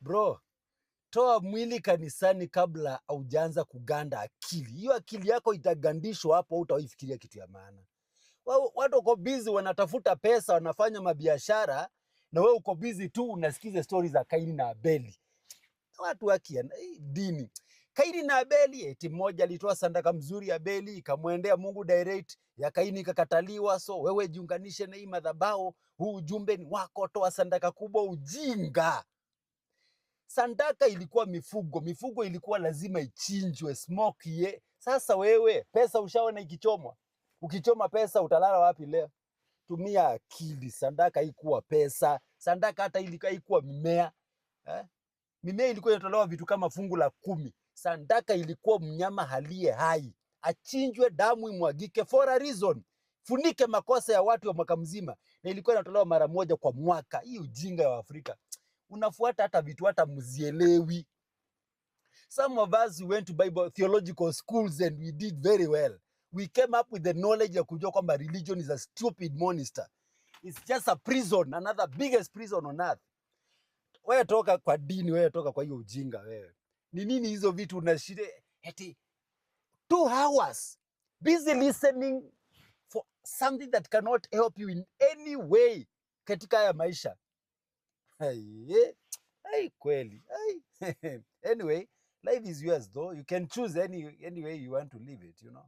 Bro, toa mwili kanisani kabla haujaanza kuganda akili. Hiyo akili yako itagandishwa hapo, hutaifikiria kitu ya maana. Watu uko busy wanatafuta pesa, wanafanya mabiashara, na wewe uko busy tu unasikiza stories za Kaini na Abeli. Watu wakia dini. Kaini na Abeli, eti mmoja alitoa sadaka mzuri, Abeli ikamwendea Mungu direct, ya Kaini ikakataliwa. So wewe jiunganishe na hii madhabahu, huu ujumbe ni wako, toa sadaka kubwa. Ujinga. Sadaka ilikuwa mifugo, mifugo ilikuwa lazima ichinjwe, smoke ye. Sasa wewe pesa ushaona ikichomwa, ukichoma pesa utalala wapi leo? Tumia akili. Sadaka haikuwa pesa, sadaka hata haikuwa mimea eh? Mimea ilikuwa inatolewa vitu kama fungu la 10. Sadaka ilikuwa mnyama aliye hai, achinjwe, damu imwagike for a reason, funike makosa ya watu wa mwaka mzima, na ilikuwa inatolewa mara moja kwa mwaka. Hii ujinga wa Afrika, unafuata hata vitu hata mzielewi. Some of us, we went to Bible theological schools and we did very well. We came up with the knowledge ya kujua kwamba religion is a stupid monster. It's just a prison, another biggest prison on earth. Wewe toka kwa dini, wewe toka kwa hiyo ujinga wewe. Ni nini hizo vitu unashire eti 2 hours busy listening for something that cannot help you in any way katika haya maisha. Hey, kweli. Hey. Anyway, life is yours though. You can choose any way you want to live it, you know.